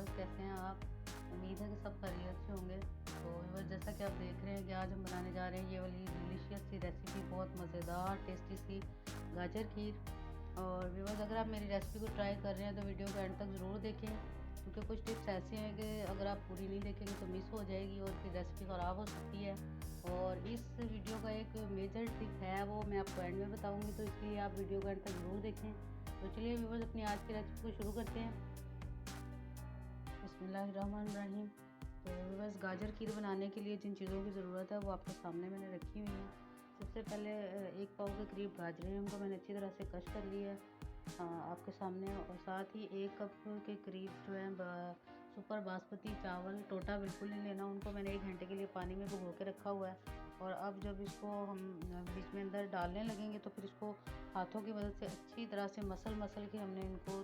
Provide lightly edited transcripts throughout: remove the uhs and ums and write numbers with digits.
Viewers, कैसे हैं आप? उम्मीद है कि सब खैरियत से होंगे। तो व्यूअर्स, जैसा कि आप देख रहे हैं कि आज हम बनाने जा रहे हैं ये वाली डिलीशियस सी रेसिपी, बहुत मज़ेदार टेस्टी सी गाजर खीर। और व्यूअर्स, अगर आप मेरी रेसिपी को ट्राई कर रहे हैं तो वीडियो को एंड तक ज़रूर देखें, क्योंकि कुछ टिप्स ऐसे हैं कि अगर आप पूरी नहीं देखेंगे तो मिस हो जाएगी और फिर रेसिपी ख़राब हो सकती है। और इस वीडियो का एक मेजर टिप है, वो मैं आपको एंड में बताऊँगी, तो इसके लिए आप वीडियो को एंड तक ज़रूर देखें। तो चलिए व्यूअर्स, अपनी आज की रेसिपी को शुरू करते हैं। बिस्मिल्लाहिर्रहमानिर्रहीम। तो बस गाजर खीर बनाने के लिए जिन चीज़ों की ज़रूरत है वो आपके सामने मैंने रखी हुई है। सबसे पहले 1 पाव के करीब गाजरें हैं, उनको मैंने अच्छी तरह से कश कर लिया है आपके सामने। और साथ ही 1 कप के करीब जो है सुपर बासमती चावल, टोटा बिल्कुल नहीं लेना, उनको मैंने 1 घंटे के लिए पानी में भिगो के रखा हुआ है। और अब जब इसको हम बीच में अंदर डालने लगेंगे तो फिर इसको हाथों की मदद से अच्छी तरह से मसल के हमने इनको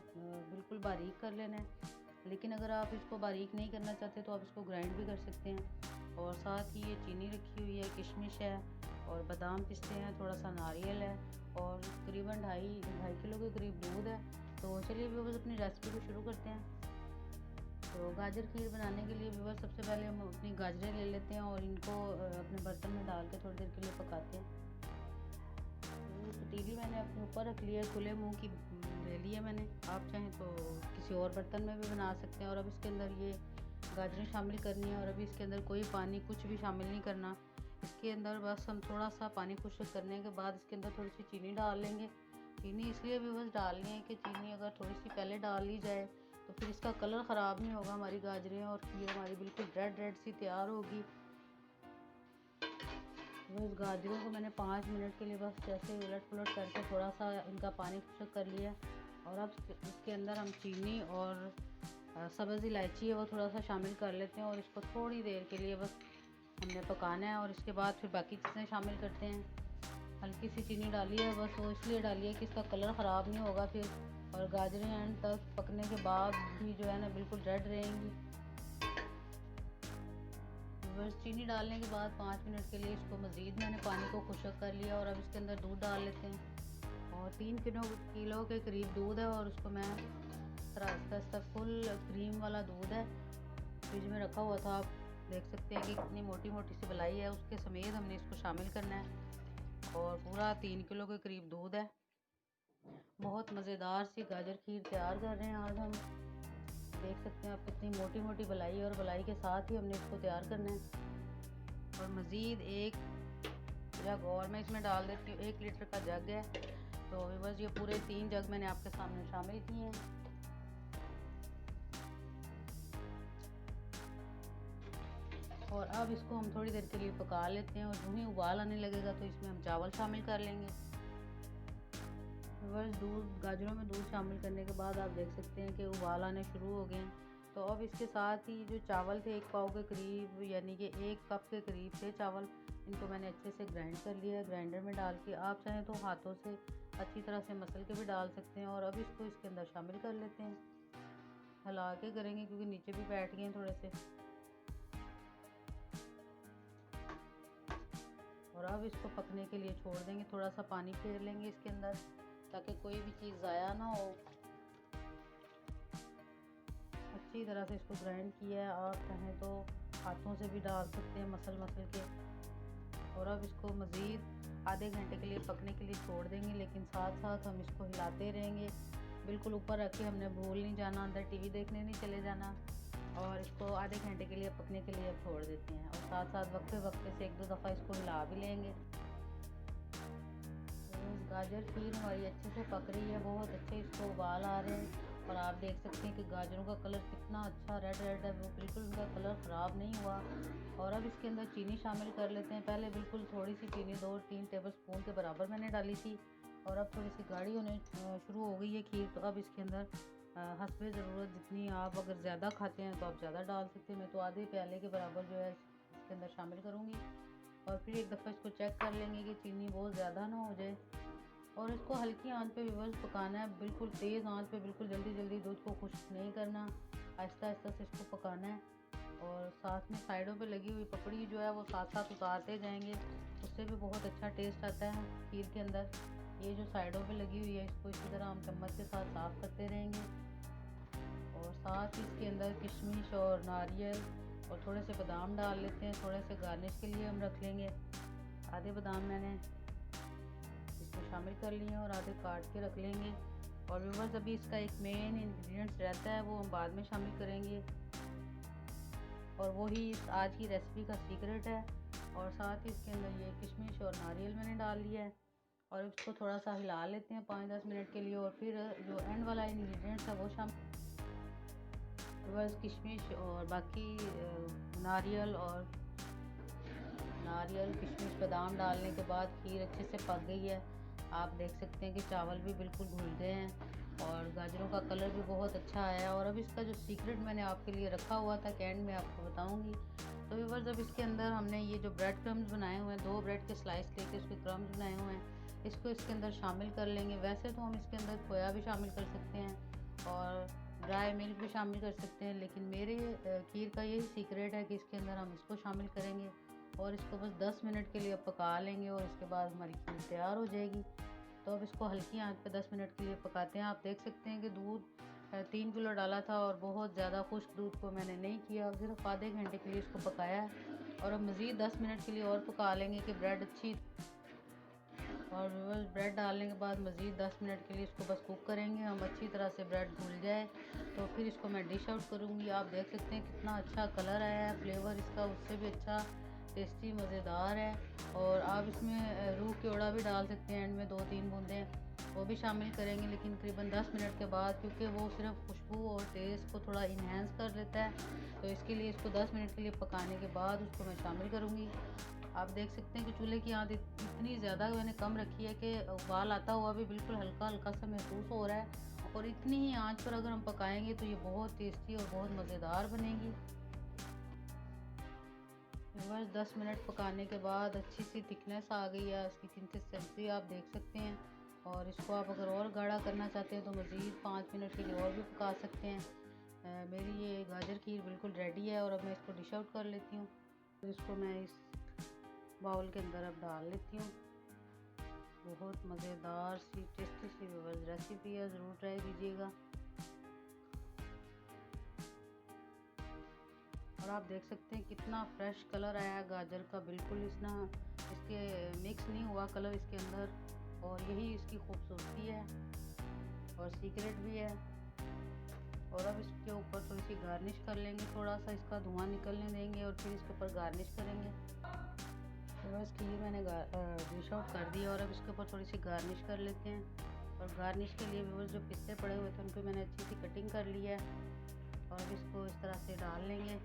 बिल्कुल बारीक कर लेना है। लेकिन अगर आप इसको बारीक नहीं करना चाहते तो आप इसको ग्राइंड भी कर सकते हैं। और साथ ही ये चीनी रखी हुई है, किशमिश है और बादाम पिस्ते हैं, थोड़ा सा नारियल है और तकरीबन ढाई किलो के करीब दूध है। तो चलिए व्यूअर्स, अपनी रेसिपी को शुरू करते हैं। तो गाजर खीर बनाने के लिए व्यूअर्स, सबसे पहले हम अपनी गाजरें ले लेते हैं और इनको अपने बर्तन में डाल के थोड़ी देर के लिए पकाते हैं। पतीली मैंने अपने ऊपर रख लिया है, खुले मुंह की ले ली है मैंने। आप चाहें तो किसी और बर्तन में भी बना सकते हैं। और अब इसके अंदर ये गाजरें शामिल करनी है और अभी इसके अंदर कोई पानी कुछ भी शामिल नहीं करना। इसके अंदर बस हम थोड़ा सा पानी खुश्क करने के बाद इसके अंदर थोड़ी सी चीनी डाल लेंगे। चीनी इसलिए भी बस डालनी है कि चीनी अगर थोड़ी सी पहले डाल ली जाए तो फिर इसका कलर ख़राब नहीं होगा, हमारी गाजरें और खीर हमारी बिल्कुल रेड सी तैयार होगी। बस गाजरों को मैंने 5 मिनट के लिए बस जैसे उलट पुलट करके थोड़ा सा इनका पानी खुश्क कर लिया। और अब इसके अंदर हम चीनी और सब्ज़ इलायची है वो थोड़ा सा शामिल कर लेते हैं और इसको थोड़ी देर के लिए बस हमने पकाना है। और इसके बाद फिर बाकी चीज़ें शामिल करते हैं। हल्की सी चीनी डाली है, बस वो इसलिए डाली है कि इसका कलर ख़राब नहीं होगा फिर। और गाजरें एंड तक पकने के बाद भी जो है ना बिल्कुल रेड रहेंगी। बस चीनी डालने के बाद 5 मिनट के लिए इसको मज़ीद मैंने पानी को खुश्क कर लिया। और अब इसके अंदर दूध डाल लेते हैं। और 3 किलो के करीब दूध है और उसको मैं आस्ता फुल क्रीम वाला दूध है, फ्रिज में रखा हुआ था। आप देख सकते हैं कि कितनी मोटी मोटी सी मलाई है, उसके समेत हमने इसको शामिल करना है। और पूरा 3 किलो के करीब दूध है। बहुत मज़ेदार सी गाजर खीर तैयार कर रहे हैं आज हम। देख सकते हैं आप कितनी मोटी मोटी मलाई, और मलाई के साथ ही हमने इसको तैयार करना है। और मज़ीद 1 जग और मैं इसमें डाल देती हूँ। 1 लीटर का जग है, तो बस ये पूरे 3 जग मैंने आपके सामने शामिल किए हैं। और अब इसको हम थोड़ी देर के लिए पका लेते हैं। और जो ही उबाल आने लगेगा तो इसमें हम चावल शामिल कर लेंगे। बस गाजरों में दूध शामिल करने के बाद आप देख सकते हैं कि उबाल आने शुरू हो गए हैं। तो अब इसके साथ ही जो चावल थे 1 पाव के करीब, यानी कि 1 कप के करीब थे चावल, इनको मैंने अच्छे से ग्राइंड कर लिया है ग्राइंडर में डाल के। आप चाहें तो हाथों से अच्छी तरह से मसल के भी डाल सकते हैं। और अब इसको इसके अंदर शामिल कर लेते हैं। हिला के करेंगे क्योंकि नीचे भी बैठ गए हैं थोड़े से। और अब इसको पकने के लिए छोड़ देंगे, थोड़ा सा पानी फेर लेंगे इसके अंदर ताकि कोई भी चीज़ ज़ाया ना हो। अच्छी तरह से इसको ग्राइंड किया है, आप चाहें तो हाथों से भी डाल सकते हैं मसल के। और अब इसको मज़ीद आधे घंटे के लिए पकने के लिए छोड़ देंगे, लेकिन साथ साथ हम इसको हिलाते रहेंगे। बिल्कुल ऊपर रख के हमने भूल नहीं जाना, अंदर टीवी देखने नहीं चले जाना। और इसको आधे घंटे के लिए पकने के लिए अब छोड़ देते हैं। और साथ साथ वक्फे से 1-2 दफ़ा इसको हिला भी लेंगे। गाजर खीर हमारी अच्छे से पक रही है, बहुत अच्छे इसको उबाल आ रहे हैं। और आप देख सकते हैं कि गाजरों का कलर कितना अच्छा रेड है, वो बिल्कुल उनका कलर ख़राब नहीं हुआ। और अब इसके अंदर चीनी शामिल कर लेते हैं। पहले बिल्कुल थोड़ी सी चीनी 2-3 टेबल स्पून के बराबर मैंने डाली थी, और अब थोड़ी सी गाढ़ी होने शुरू हो गई है खीर। तो अब इसके अंदर हस्बे ज़रूरत, जितनी आप अगर ज़्यादा खाते हैं तो आप ज़्यादा डाल सकते हैं। मैं तो आधे प्याले के बराबर जो है इसके अंदर शामिल करूँगी। और फिर एक दफ़ा इसको चेक कर लेंगे कि चीनी बहुत ज़्यादा ना हो जाए। और इसको हल्की आंच पे व्यूअर्स पकाना है, बिल्कुल तेज़ आंच पे, बिल्कुल जल्दी दूध को खुश्क नहीं करना, आहिस्ता से इसको पकाना है। और साथ में साइडों पे लगी हुई पपड़ी जो है वो साथ साथ उतारते जाएंगे, उससे भी बहुत अच्छा टेस्ट आता है खीर के अंदर। ये जो साइडों पे लगी हुई है इसको इसी तरह हम चम्मच के साथ साफ़ करते रहेंगे। और साथ साथ ही इसके अंदर किशमिश और नारियल और थोड़े से बादाम डाल लेते हैं। थोड़े से गार्निश के लिए हम रख लेंगे। आधे बादाम मैंने इसमें शामिल कर लिए और आधे काट के रख लेंगे। और व्यूअर्स अभी इसका एक मेन इंग्रेडिएंट्स रहता है, वो हम बाद में शामिल करेंगे और वही आज की रेसिपी का सीक्रेट है। और साथ ही इसके अंदर ये किशमिश और नारियल मैंने डाल लिया है और इसको थोड़ा सा हिला लेते हैं 5-10 मिनट के लिए। और फिर जो एंड वाला इंग्रेडिएंट्स है वो शामिल, बस किशमिश और बाकी नारियल किशमिश बादाम डालने के बाद खीर अच्छे से पक गई है। आप देख सकते हैं कि चावल भी बिल्कुल घुल गए हैं और गाजरों का कलर भी बहुत अच्छा आया है। और अब इसका जो सीक्रेट मैंने आपके लिए रखा हुआ था कि एंड में आपको बताऊंगी। तो व्यूअर्स अब इसके अंदर हमने ये जो ब्रेड क्रम्स बनाए हुए हैं, 2 ब्रेड के स्लाइस लेके उसके क्रम्स बनाए हुए हैं, इसको इसके अंदर शामिल कर लेंगे। वैसे तो हम इसके अंदर खोया भी शामिल कर सकते हैं और ड्राई मिल्क भी शामिल कर सकते हैं, लेकिन मेरे खीर का यही सीक्रेट है कि इसके अंदर हम इसको शामिल करेंगे और इसको बस 10 मिनट के लिए पका लेंगे और इसके बाद हमारी खीर तैयार हो जाएगी। तो अब इसको हल्की आंच पे 10 मिनट के लिए पकाते हैं। आप देख सकते हैं कि दूध 3 किलो डाला था और बहुत ज़्यादा खुश्क दूध को मैंने नहीं किया, सिर्फ आधे घंटे के लिए इसको पकाया है। और अब मज़ीद 10 मिनट के लिए और पका लेंगे कि ब्रेड अच्छी, और ब्रेड डालने के बाद मज़ीद 10 मिनट के लिए इसको बस कुक करेंगे हम, अच्छी तरह से ब्रेड घुल जाए। तो फिर इसको मैं डिश आउट करूँगी। आप देख सकते हैं कितना अच्छा कलर आया है, फ्लेवर इसका उससे भी अच्छा टेस्टी मज़ेदार है। और आप इसमें रूह केवड़ा भी डाल सकते हैं, एंड में 2-3 बूंदें वो भी शामिल करेंगे, लेकिन करीबन 10 मिनट के बाद, क्योंकि वो सिर्फ खुशबू और टेस्ट को थोड़ा इन्हेंस कर लेता है। तो इसके लिए इसको 10 मिनट के लिए पकाने के बाद उसको मैं शामिल करूँगी। आप देख सकते हैं कि चूल्हे की आंच इतनी ज़्यादा मैंने कम रखी है कि उबाल आता हुआ भी बिल्कुल हल्का हल्का सा महसूस हो रहा है। और इतनी ही आंच पर अगर हम पकाएंगे तो ये बहुत टेस्टी और बहुत मज़ेदार बनेगी। बस 10 मिनट पकाने के बाद अच्छी सी थिकनेस आ गई है, इसकी कंसिस्टेंसी आप देख सकते हैं। और इसको आप अगर और गाढ़ा करना चाहते हैं तो मज़ीद 5 मिनट के लिए और भी पका सकते हैं। मेरी ये गाजर खीर बिल्कुल रेडी है और अब मैं इसको डिश आउट कर लेती हूँ। तो इसको मैं इस बाउल के अंदर अब डाल लेती हूँ। बहुत मज़ेदार सी टेस्टी सी रेसिपी है, ज़रूर ट्राई कीजिएगा। और आप देख सकते हैं कितना फ्रेश कलर आया है गाजर का, बिल्कुल इसके मिक्स नहीं हुआ कलर इसके अंदर, और यही इसकी खूबसूरती है और सीक्रेट भी है। और अब इसके ऊपर थोड़ी सी गार्निश कर लेंगे, थोड़ा सा इसका धुआं निकलने देंगे और फिर इसके ऊपर गार्निश करेंगे। तो बस खीर मैंने डिश आउट कर दी और अब इसके ऊपर थोड़ी सी गार्निश कर लेते हैं। और गार्निश के लिए व्यूअर्स जो पिस्ते पड़े हुए थे उनको मैंने अच्छी सी कटिंग कर ली है और अब इसको इस तरह से डाल लेंगे।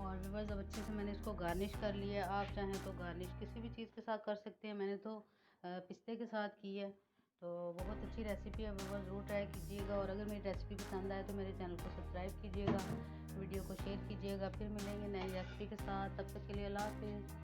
और व्यूअर्स अब अच्छे से मैंने इसको गार्निश कर लिया है। आप चाहें तो गार्निश किसी भी चीज़ के साथ कर सकते हैं, मैंने तो पिस्ते के साथ की है। तो बहुत अच्छी रेसिपी है व्यूअर्स, ज़रूर ट्राई कीजिएगा। और अगर मेरी रेसिपी पसंद आए तो मेरे चैनल को सब्सक्राइब कीजिएगा, वीडियो को शेयर कीजिएगा। फिर मिलेंगे नई रेसिपी के साथ, तब तक के लिए अल्लाह हाफ़िज़।